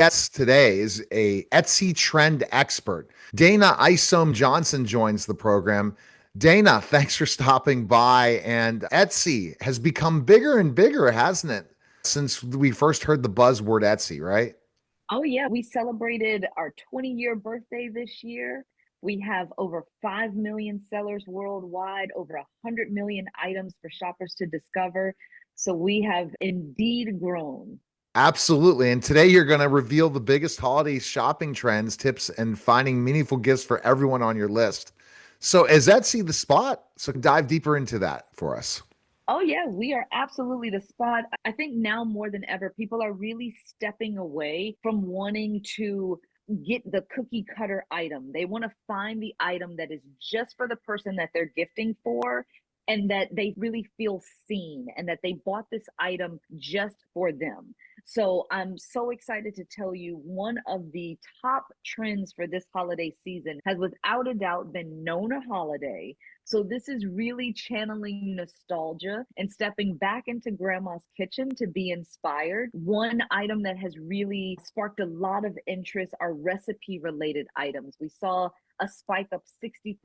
Guest today is a Etsy trend expert. Dayna Isom Johnson joins the program. Dayna, thanks for stopping by. And Etsy has become bigger and bigger, hasn't it? Since we first heard the buzzword Etsy, right? Oh, yeah. We celebrated our 20-year birthday this year. We have over 5 million sellers worldwide, over 100 million items for shoppers to discover. So we have indeed grown. Absolutely. And today you're going to reveal the biggest holiday shopping trends, tips, and finding meaningful gifts for everyone on your list. So, is Etsy the spot? So, dive deeper into that for us. Oh, yeah, we are absolutely the spot. I think now more than ever, people are really stepping away from wanting to get the cookie cutter item. They want to find the item that is just for the person that they're gifting for, and that they really feel seen and that they bought this item just for them. So I'm so excited to tell you one of the top trends for this holiday season has without a doubt been Nona Holiday. So this is really channeling nostalgia and stepping back into grandma's kitchen to be inspired. One item that has really sparked a lot of interest are recipe related items. We saw a spike up 60%.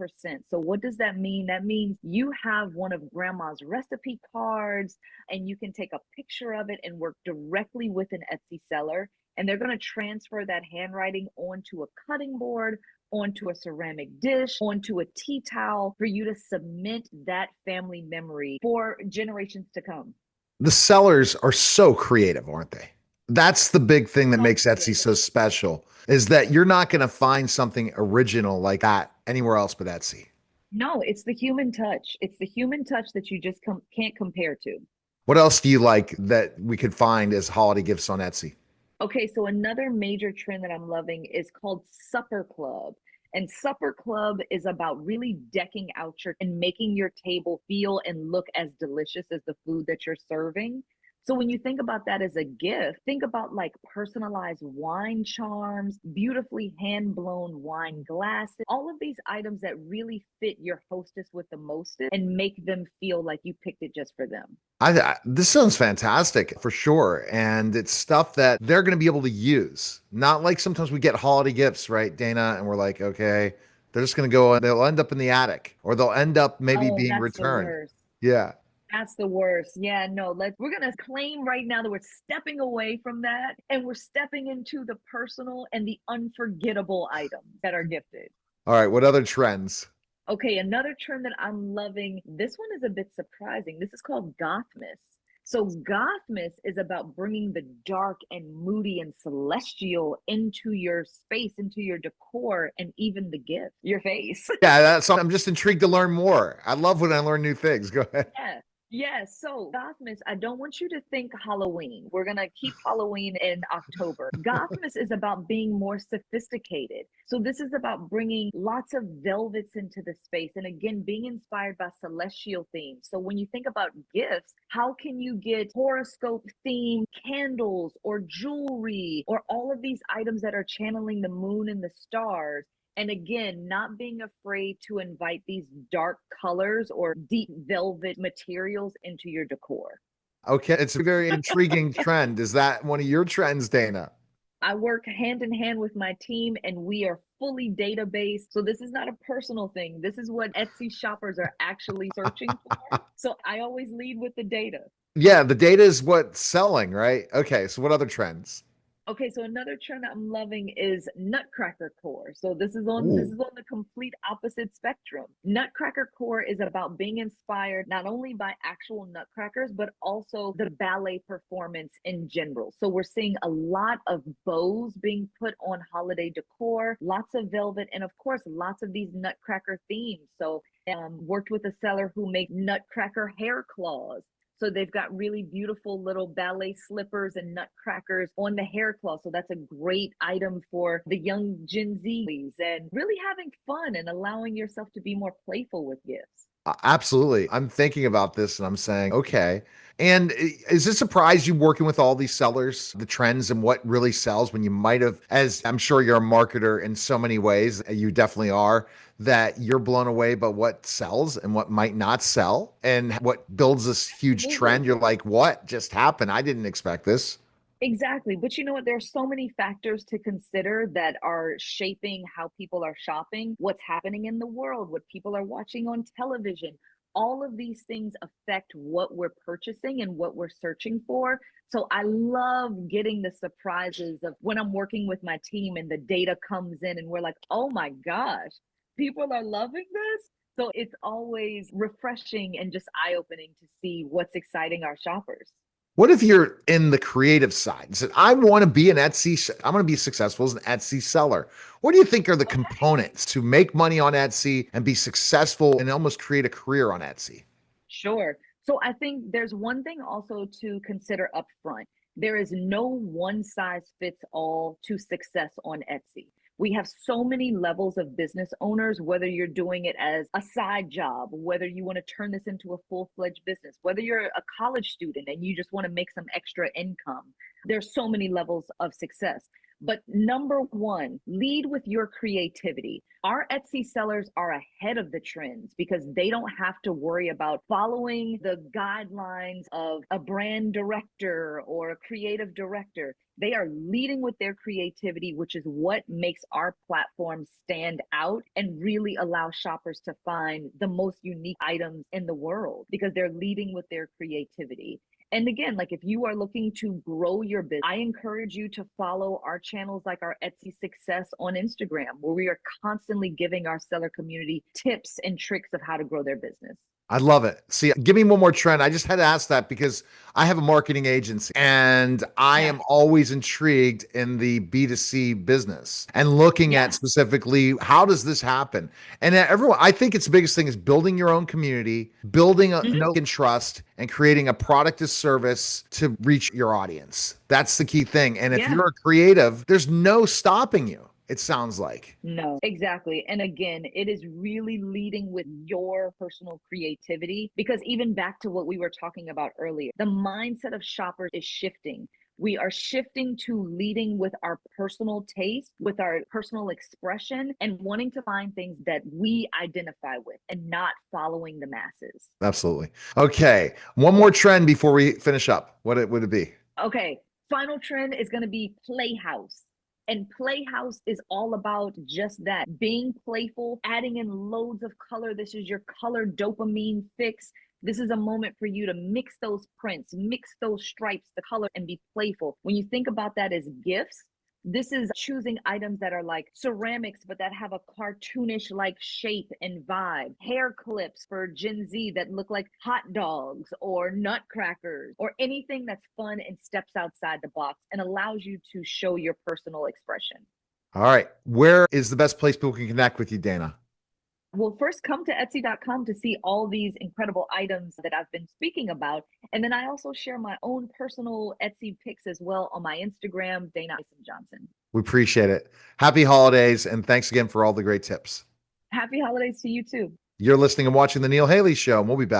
So what does that mean? That means you have one of grandma's recipe cards and you can take a picture of it and work directly with an Etsy seller, and they're going to transfer that handwriting onto a cutting board, onto a ceramic dish, onto a tea towel for you to cement that family memory for generations to come. The sellers are so creative, aren't they? That's the big thing that So makes Etsy creative. so special is that you're not going to find something original like that anywhere else but Etsy. No, it's the human touch. It's the human touch that you just can't compare to. What else do you like that we could find as holiday gifts on Etsy? Okay, so another major trend that I'm loving is called Supper Club. And Supper Club is about really decking out your and making your table feel and look as delicious as the food that you're serving. So when you think about that as a gift, think about like personalized wine charms, beautifully hand blown wine glasses, all of these items that really fit your hostess with the mostest and make them feel like you picked it just for them. This sounds fantastic for sure, and it's stuff that they're going to be able to use. Not like sometimes we get holiday gifts, right, Dana? And we're like, okay, they're just going to go and they'll end up in the attic, or they'll end up maybe Oh, being that's the returned. worst. Yeah. That's the worst. Yeah, no, we're gonna claim right now that we're stepping away from that and we're stepping into the personal and the unforgettable items that are gifted. All right. What other trends? Okay, another trend that I'm loving, this one is a bit surprising. This is called Gothmas. So Gothmas is about bringing the dark and moody and celestial into your space, into your decor, and even the gift, your face. Yeah, I'm just intrigued to learn more. I love when I learn new things. Go ahead. Yeah. Yeah. So, Gothmas, I don't want you to think Halloween. We're going to keep Halloween in October. Gothmas is about being more sophisticated. So, this is about bringing lots of velvets into the space and again, being inspired by celestial themes. So, when you think about gifts, how can you get horoscope themed candles or jewelry or all of these items that are channeling the moon and the stars? And again, not being afraid to invite these dark colors or deep velvet materials into your decor. Okay, it's a very intriguing trend. Is that one of your trends, Dana? I work hand in hand with my team and we are fully database. So this is not a personal thing. This is what Etsy shoppers are actually searching for. So I always lead with the data. Yeah, the data is what's selling, right? Okay, so what other trends? Okay, so another trend I'm loving is Nutcracker core. So this is Ooh. on the complete opposite spectrum. Nutcracker core is about being inspired not only by actual nutcrackers but also the ballet performance in general. So we're seeing a lot of bows being put on holiday decor, lots of velvet, and of course lots of these nutcracker themes. So worked with a seller who make nutcracker hair claws, so they've got really beautiful little ballet slippers and nutcrackers on the hair cloth. So that's a great item for the young Gen Zs and really having fun and allowing yourself to be more playful with gifts. Absolutely. I'm thinking about this and I'm saying, okay. And is it surprise you working with all these sellers, the trends and what really sells when you might have, as I'm sure you're a marketer in so many ways, you definitely are, that you're blown away by what sells and what might not sell and what builds this huge Absolutely. trend? You're like, what just happened? I didn't expect this. Exactly. But you know what? There are so many factors to consider that are shaping how people are shopping, what's happening in the world, what people are watching on television. All of these things affect what we're purchasing and what we're searching for. So I love getting the surprises of when I'm working with my team and the data comes in and we're like, oh my gosh, people are loving this. So it's always refreshing and just eye opening to see what's exciting our shoppers. What if you're in the creative side and said, I want to be an Etsy, I want to be successful as an Etsy seller. What do you think are the Okay. components to make money on Etsy and be successful and almost create a career on Etsy? Sure. So I think there's one thing also to consider upfront. There is no one size fits all to success on Etsy. We have so many levels of business owners, whether you're doing it as a side job, whether you want to turn this into a full-fledged business, whether you're a college student and you just want to make some extra income. There's so many levels of success. But number one, lead with your creativity. Our Etsy sellers are ahead of the trends because they don't have to worry about following the guidelines of a brand director or a creative director. They are leading with their creativity, which is what makes our platform stand out and really allow shoppers to find the most unique items in the world because they're leading with their creativity. And again, like if you are looking to grow your business, I encourage you to follow our channels like our Etsy Success on Instagram, where we are constantly giving our seller community tips and tricks of how to grow their business. I love it. See, give me one more trend. I just had to ask that because I have a marketing agency and I Yeah. am always intrigued in the B2C business and looking at Yeah. specifically how does this happen? And everyone, I think it's the biggest thing is building your own community, building a Mhm. know and trust, and creating a product as service to reach your audience. That's the key thing. And if Yeah. you're a creative, there's no stopping you, it sounds like. No, exactly. And again, it is really leading with your personal creativity because even back to what we were talking about earlier, the mindset of shoppers is shifting. We are shifting to leading with our personal taste, with our personal expression, and wanting to find things that we identify with and not following the masses. Absolutely. Okay. One more trend before we finish up. Would it be? Okay, final trend is going to be playhouse. And playhouse is all about just that being playful, adding in loads of color. This is your color dopamine fix. This is a moment for you to mix those prints, mix those stripes, the color, and be playful. When you think about that as gifts, this is choosing items that are like ceramics, but that have a cartoonish like shape and vibe. Hair clips for Gen Z that look like hot dogs or nutcrackers or anything that's fun and steps outside the box and allows you to show your personal expression. All right. Where is the best place people can connect with you, Dayna? Well, first come to Etsy.com to see all these incredible items that I've been speaking about. And then I also share my own personal Etsy pics as well on my Instagram, Dayna Isom Johnson. We appreciate it. Happy holidays, and thanks again for all the great tips. Happy holidays to you too. You're listening and watching The Neil Haley Show, and we'll be back.